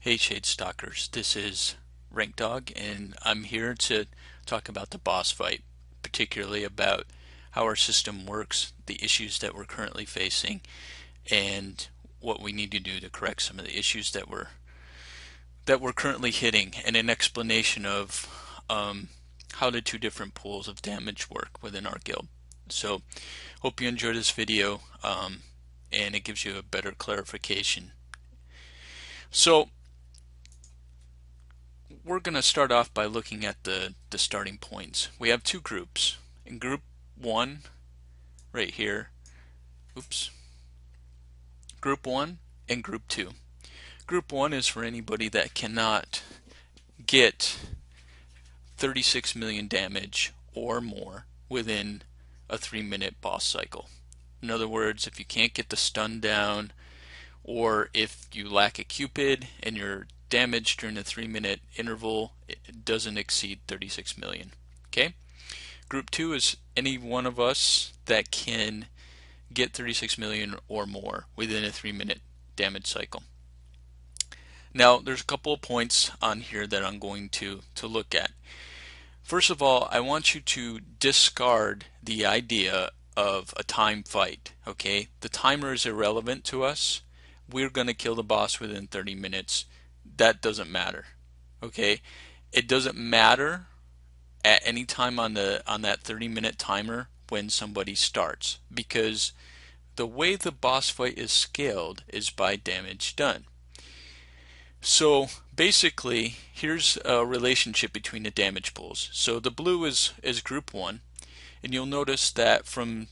Hey Shadestalkers, this is Rank Dog, and I'm here to talk about the boss fight, particularly about how our system works, the issues that we're currently facing, and what we need to do to correct some of the issues that we're currently hitting, and an explanation of how the two different pools of damage work within our guild. So, hope you enjoy this video, and it gives you a better clarification. So, we're going to start off by looking at the starting points. We have two groups. In group 1, right here, group 1 and group 2. Group 1 is for anybody that cannot get 36 million damage or more within a 3-minute boss cycle. In other words, if you can't get the stun down, or if you lack a Cupid and your damage during the 3-minute interval it doesn't exceed 36 million. Okay? Group 2 is any one of us that can get 36 million or more within a 3-minute damage cycle. Now, there's a couple of points on here that I'm going to look at. First of all, I want you to discard the idea of a time fight. Okay? The timer is irrelevant to us. We're going to kill the boss within 30 minutes. That doesn't matter. Okay? It doesn't matter at any time on that 30-minute timer when somebody starts, because the way the boss fight is scaled is by damage done. So basically, here's a relationship between the damage pools. So the blue is group 1, and you'll notice that from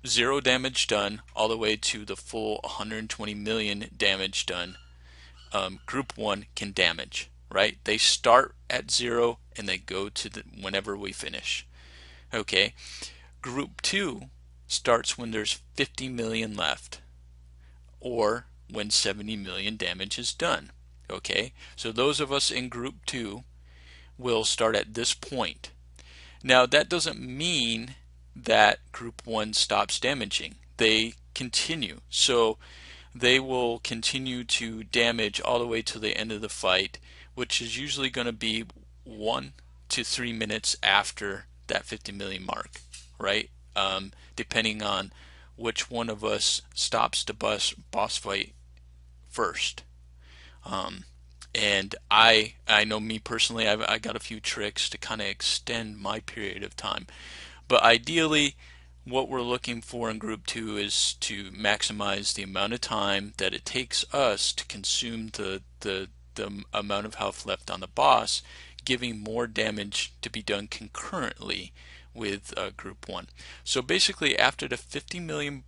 0 damage done all the way to the full 120 million damage done, group 1 can damage, right? They start at 0 and they go to whenever we finish. Okay, group 2 starts when there's 50 million left, or when 70 million damage is done. Okay, so those of us in group 2 will start at this point. Now, that doesn't mean that group 1 stops damaging. They continue. So they will continue to damage all the way to the end of the fight, which is usually going to be 1 to 3 minutes after that 50 million mark, right? Depending on which one of us stops the boss fight first. And I know me personally, I got a few tricks to kind of extend my period of time. But ideally, what we're looking for in group 2 is to maximize the amount of time that it takes us to consume the amount of health left on the boss, giving more damage to be done concurrently with group 1. So basically, after the 50 million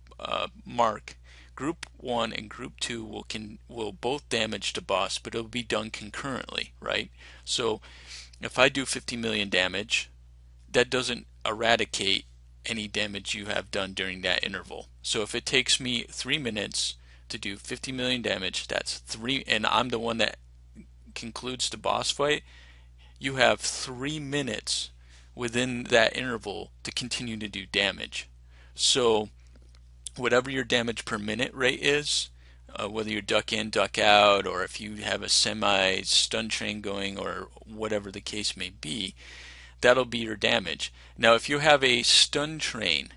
mark, group 1 and group 2 will both damage the boss, but it'll be done concurrently, right? So if I do 50 million damage, that doesn't eradicate any damage you have done during that interval. So if it takes me 3 minutes to do 50 million damage, that's 3, and I'm the one that concludes the boss fight, you have 3 minutes within that interval to continue to do damage. So whatever your damage per minute rate is, whether you're duck in, duck out, or if you have a semi stun train going, or whatever the case may be, that'll be your damage. Now, if you have a stun train,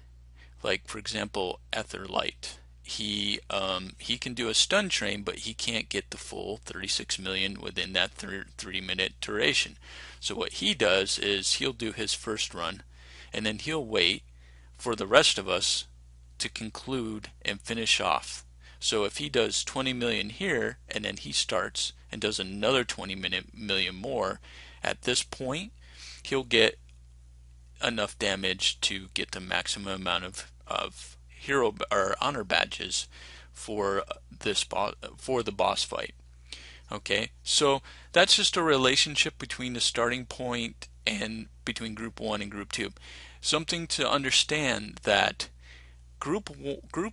like for example Etherlight, he can do a stun train, but he can't get the full 36 million within that 3-minute duration. So what he does is he'll do his first run, and then he'll wait for the rest of us to conclude and finish off. So if he does 20 million here, and then he starts and does another 20 million more, at this point he'll get enough damage to get the maximum amount of hero or honor badges for the boss fight. Okay, so that's just a relationship between the starting point and between group 1 and group 2. Something to understand that group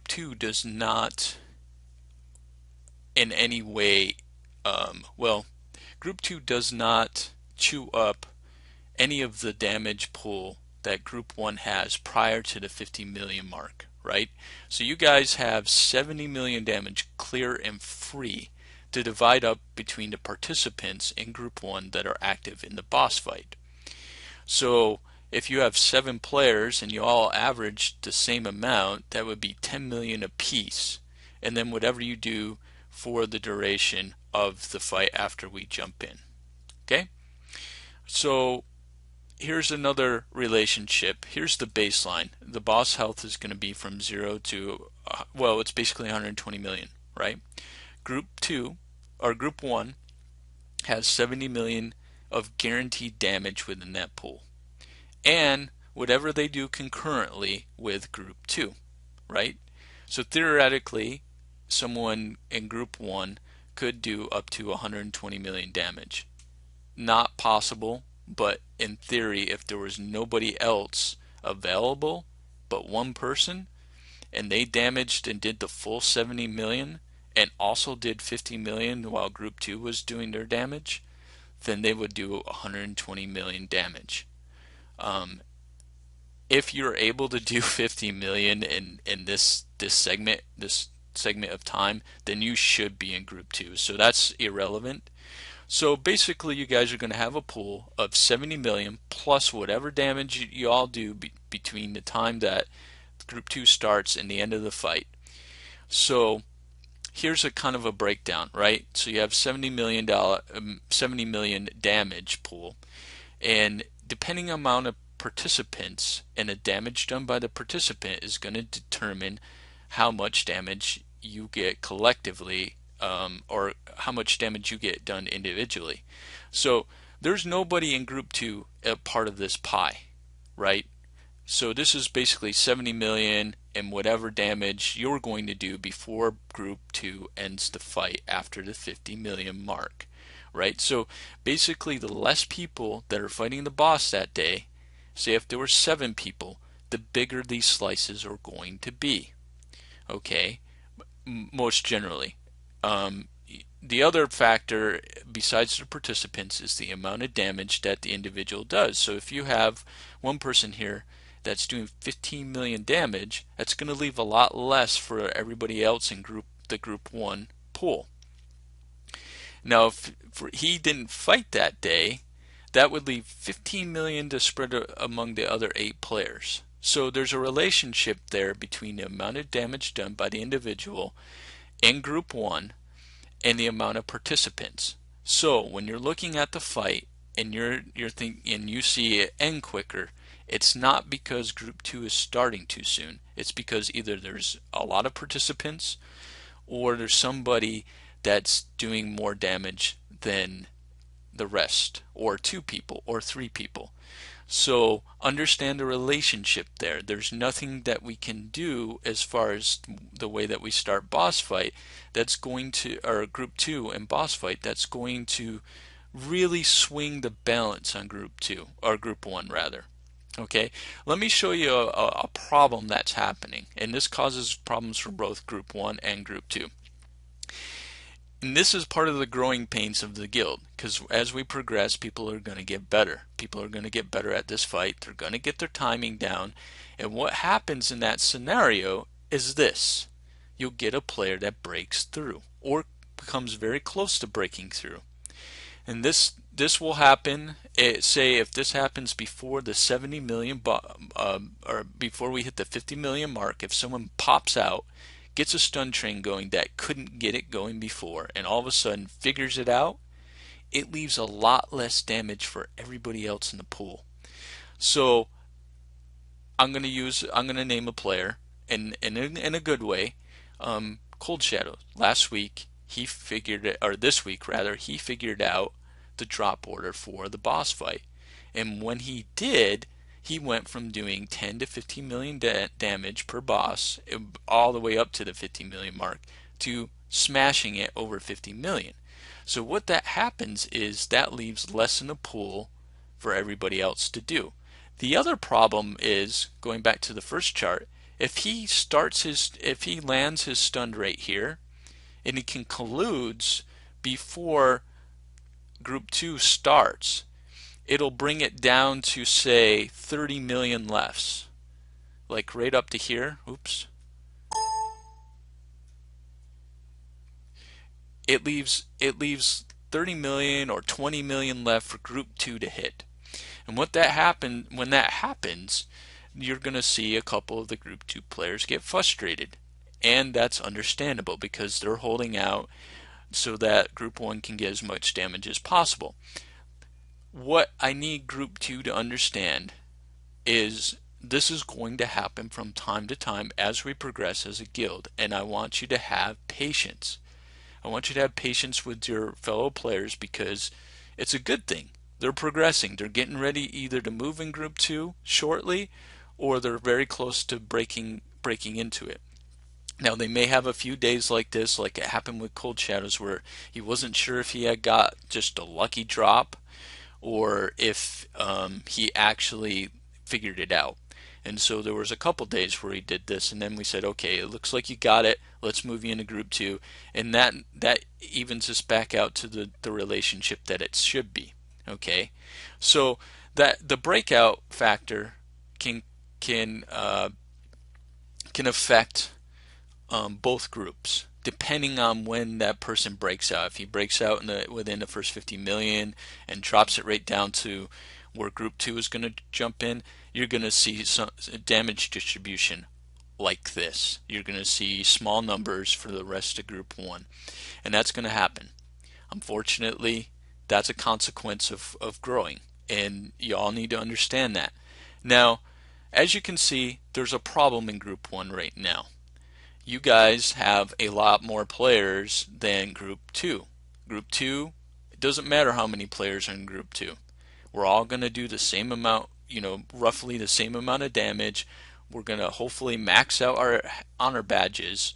2 does not in any way group 2 does not chew up any of the damage pool that group 1 has prior to the 50 million mark, right? So you guys have 70 million damage clear and free to divide up between the participants in group 1 that are active in the boss fight. So if you have 7 players and you all average the same amount, that would be 10 million apiece. And then whatever you do for the duration of the fight after we jump in. Okay? So here's another relationship. Here's the baseline. The boss health is going to be from 0 to, well, it's basically 120 million, right? Group 2, or Group 1, has 70 million of guaranteed damage within that pool. And whatever they do concurrently with Group 2, right? So theoretically, someone in Group 1 could do up to 120 million damage. Not possible, but in theory, if there was nobody else available but one person, and they damaged and did the full 70 million, and also did 50 million while Group 2 was doing their damage, then they would do 120 million damage. If you're able to do 50 million in this segment of time, then you should be in Group 2. So that's irrelevant. So basically, you guys are going to have a pool of 70 million plus whatever damage you all do between the time that Group 2 starts and the end of the fight. So here's a kind of a breakdown, right? So you have $70 million damage pool, and depending on amount of participants and the damage done by the participant is going to determine how much damage you get collectively, or how much damage you get done individually. So there's nobody in Group 2 a part of this pie, right? So this is basically 70 million and whatever damage you're going to do before Group 2 ends the fight after the 50 million mark, right? So basically, the less people that are fighting the boss that day, say if there were 7 people, the bigger these slices are going to be, okay? Most generally. The other factor besides the participants is the amount of damage that the individual does. So if you have one person here that's doing 15 million damage, that's going to leave a lot less for everybody else in the Group 1 pool. Now, if he didn't fight that day, that would leave 15 million to spread among the other 8 players. So there's a relationship there between the amount of damage done by the individual in Group 1 and the amount of participants. So when you're looking at the fight and you're thinking and you see it end quicker, it's not because Group 2 is starting too soon. It's because either there's a lot of participants or there's somebody that's doing more damage than the rest, or 2 people or 3 people. So understand the relationship there. There's nothing that we can do as far as the way that we start boss fight that's going to, or Group 2 and boss fight, that's going to really swing the balance on Group 2, or Group 1 rather. Okay, let me show you a problem that's happening, and this causes problems for both Group 1 and Group 2. And this is part of the growing pains of the guild, because as we progress, people are going to get better. People are going to get better at this fight. They're going to get their timing down. And what happens in that scenario is this. You'll get a player that breaks through, or becomes very close to breaking through. And this will happen, say if this happens before the 70 million, or before we hit the 50 million mark, if someone pops out, gets a stun train going that couldn't get it going before, and all of a sudden figures it out, it leaves a lot less damage for everybody else in the pool. So I'm going to name a player, and in a good way, Cold Shadow. Last week he figured it, or this week rather, he figured out the drop order for the boss fight, and when he did, he went from doing 10 to 15 million damage per boss, all the way up to the 50 million mark, to smashing it over 50 million. So what that happens is that leaves less in the pool for everybody else to do. The other problem is, going back to the first chart, if he lands his stun rate here, and he concludes before Group 2 starts, it'll bring it down to, say, 30 million less. Like right up to here. Oops. it leaves 30 million or 20 million left for group 2 to hit. And when that happens, you're going to see a couple of the group 2 players get frustrated. And that's understandable because they're holding out so that group 1 can get as much damage as possible. What I need group 2 to understand is this is going to happen from time to time as we progress as a guild, and I want you to have patience. I want you to have patience with your fellow players because it's a good thing. They're progressing. They're getting ready either to move in group 2 shortly or they're very close to breaking into it. Now they may have a few days like this, like it happened with Cold Shadows, where he wasn't sure if he had got just a lucky drop or if he actually figured it out. And so there was a couple days where he did this, and then we said, okay, it looks like you got it. Let's move you into group 2, and that evens us back out to the relationship that it should be. Okay, so that the breakout factor can can uh, can affect both groups depending on when that person breaks out. If he breaks out within the first 50 million and drops it right down to where group 2 is going to jump in, you're going to see some damage distribution like this. You're going to see small numbers for the rest of group 1, and that's going to happen. Unfortunately, that's a consequence of growing, and you all need to understand that. Now, as you can see, there's a problem in group 1 right now. You guys have a lot more players than group 2. Group 2, it doesn't matter how many players are in group 2. We're all going to do the same amount, roughly the same amount of damage. We're going to hopefully max out our honor badges.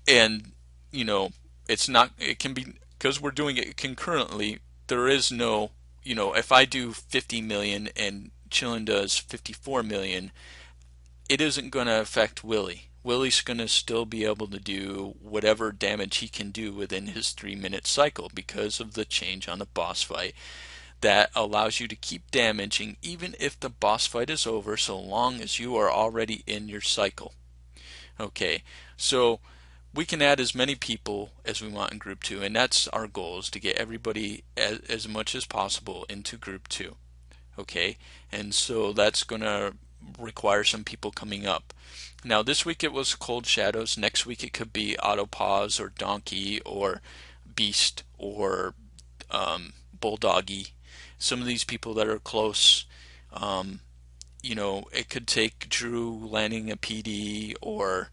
And, it can be, because we're doing it concurrently, there is no, if I do 50 million and Chillin does 54 million, it isn't going to affect Willie. Willie's going to still be able to do whatever damage he can do within his 3-minute cycle because of the change on the boss fight that allows you to keep damaging even if the boss fight is over, so long as you are already in your cycle. Okay, so we can add as many people as we want in group 2, and that's our goal, is to get everybody as much as possible into group 2. Okay, and so that's going to require some people coming up. Now this week it was Cold Shadows. Next week it could be Autopause or Donkey or Beast or Bulldoggy. Some of these people that are close, it could take Drew landing a PD or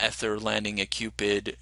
Ether landing a Cupid.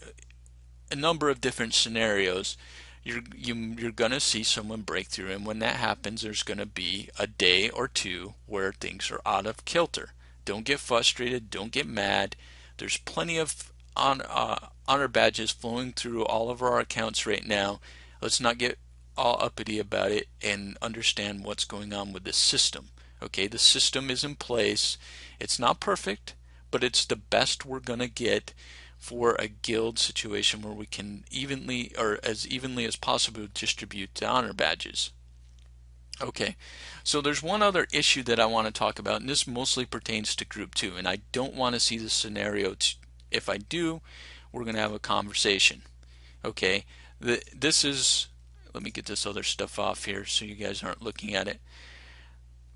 A number of different scenarios. You're gonna see someone break through, and when that happens, there's gonna be a day or two where things are out of kilter. Don't get frustrated. Don't get mad. There's plenty of honor badges flowing through all of our accounts right now. Let's not get all uppity about it and understand what's going on with the system. Okay, the system is in place. It's not perfect, but it's the best we're gonna get for a guild situation where we can evenly, or as evenly as possible, distribute the honor badges. Okay, so there's one other issue that I want to talk about, and this mostly pertains to group 2, and I don't want to see this scenario. If I do, we're going to have a conversation. Okay, this is, let me get this other stuff off here so you guys aren't looking at it.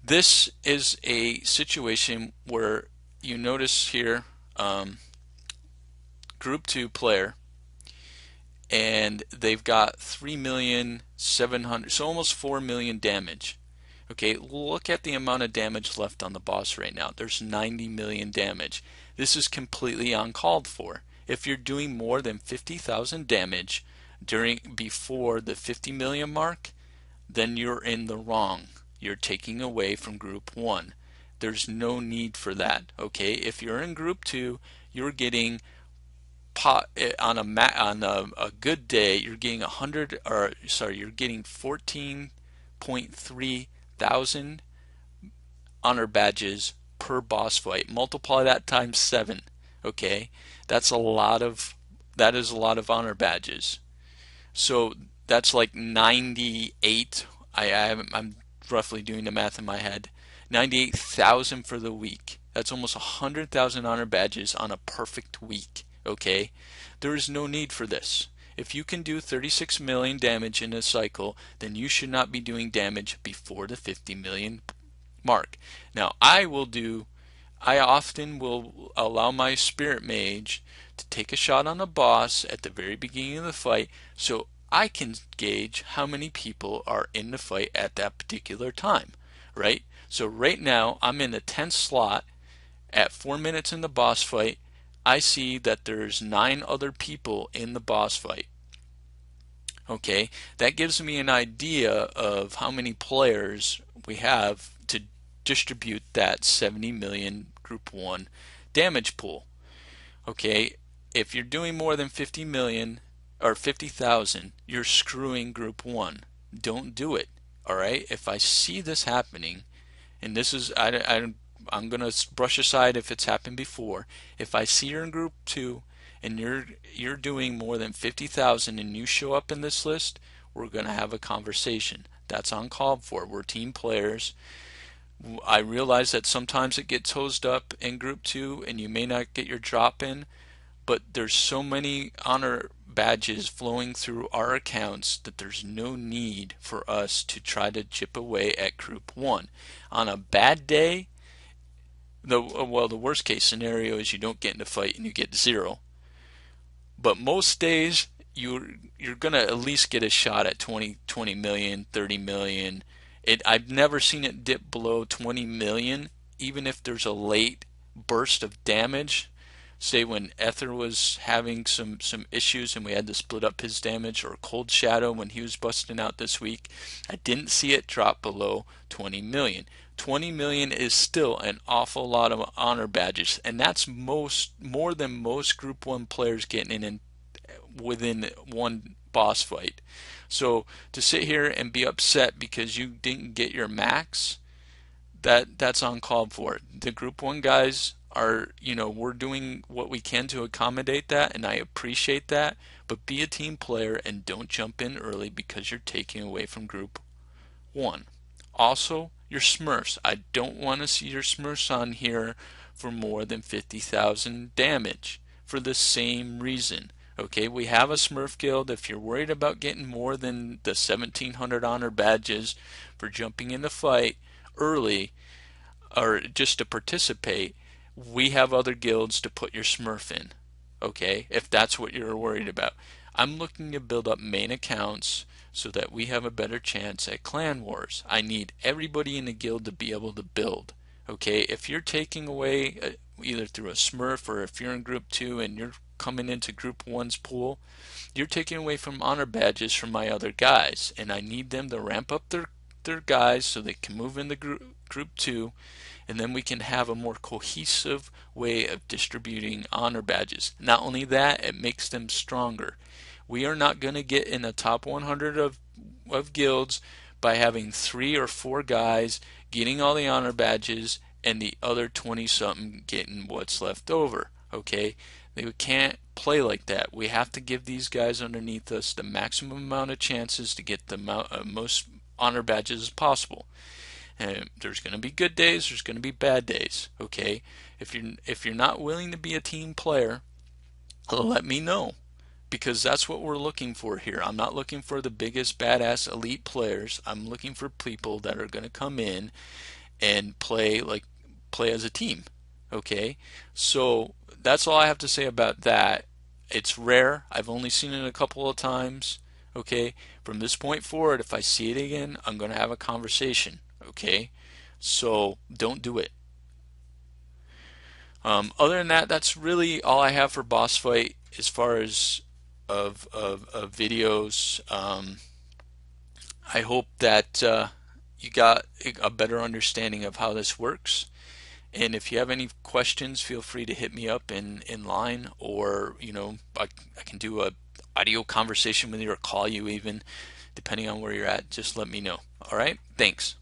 This is a situation where you notice here, group 2 player, and they've got 3,700,000, so almost 4 million damage. Okay, look at the amount of damage left on the boss right now. There's 90 million damage. This is completely uncalled for. If you're doing more than 50,000 damage before the 50 million mark, then you're in the wrong. You're taking away from group 1. There's no need for that. Okay, if you're in group 2, you're getting on a good day, you're getting 14.3 thousand honor badges per boss fight. Multiply that times 7. Okay, that is a lot of honor badges. So that's like 98. I'm roughly doing the math in my head. 98,000 for the week. That's almost 100,000 honor badges on a perfect week. Okay, There is no need for this. If you can do 36 million damage in a cycle, then you should not be doing damage before the 50 million mark. Now, I often will allow my spirit mage to take a shot on a boss at the very beginning of the fight so I can gauge how many people are in the fight at that particular time, right? So right now I'm in the 10th slot at 4 minutes in the boss fight. I see that there's 9 other people in the boss fight. Okay, that gives me an idea of how many players we have to distribute that 70 million group 1 damage pool. Okay, if you're doing more than 50 million or 50,000, you're screwing group 1. Don't do it. All right, if I see this happening, and this is I'm gonna brush aside if it's happened before. If I see you're in group 2 and you're doing more than 50,000 and you show up in this list, we're gonna have a conversation. That's uncalled for. We're team players. I realize that sometimes it gets hosed up in group 2 and you may not get your drop in, but there's so many honor badges flowing through our accounts that there's no need for us to try to chip away at group 1. On a bad day, the worst case scenario is you don't get in a fight and you get 0. But most days you're gonna at least get a shot at 20 million, 30 million. I've never seen it dip below 20 million, even if there's a late burst of damage. Say when Ether was having some issues and we had to split up his damage, or Cold Shadow when he was busting out this week, I didn't see it drop below 20 million. 20 million is still an awful lot of honor badges, and that's more than most group 1 players getting in within one boss fight. So to sit here and be upset because you didn't get your max, that's uncalled for. The group 1 guys are, we're doing what we can to accommodate that, and I appreciate that, but be a team player and don't jump in early because you're taking away from group 1. Also, your Smurfs. I don't want to see your Smurfs on here for more than 50,000 damage for the same reason. Okay, we have a Smurf guild. If you're worried about getting more than the 1,700 honor badges for jumping in the fight early or just to participate, we have other guilds to put your Smurf in. Okay, if that's what you're worried about. I'm looking to build up main accounts so that we have a better chance at clan wars. I need everybody in the guild to be able to build. Okay, if you're taking away either through a Smurf, or if you're in group 2 and you're coming into group 1's pool, you're taking away from honor badges from my other guys, and I need them to ramp up their guys so they can move into group 2, and then we can have a more cohesive way of distributing honor badges. Not only that, it makes them stronger. We are not going to get in the top 100 of guilds by having 3 or 4 guys getting all the honor badges and the other 20 something getting what's left over. Okay, they can't play like that. We have to give these guys underneath us the maximum amount of chances to get the most honor badges as possible. And there's going to be good days, there's going to be bad days. Okay, if you're not willing to be a team player, let me know, because that's what we're looking for here. I'm not looking for the biggest badass elite players. I'm looking for people that are going to come in and play as a team. Okay, so that's all I have to say about that. It's rare. I've only seen it a couple of times. Okay, from this point forward, if I see it again, I'm going to have a conversation. Okay, so don't do it. Other than that, that's really all I have for boss fight as far as of videos. I hope that you got a better understanding of how this works. And if you have any questions, feel free to hit me up in line, or I can do a audio conversation with you or call you even, depending on where you're at. Just let me know. All right, thanks.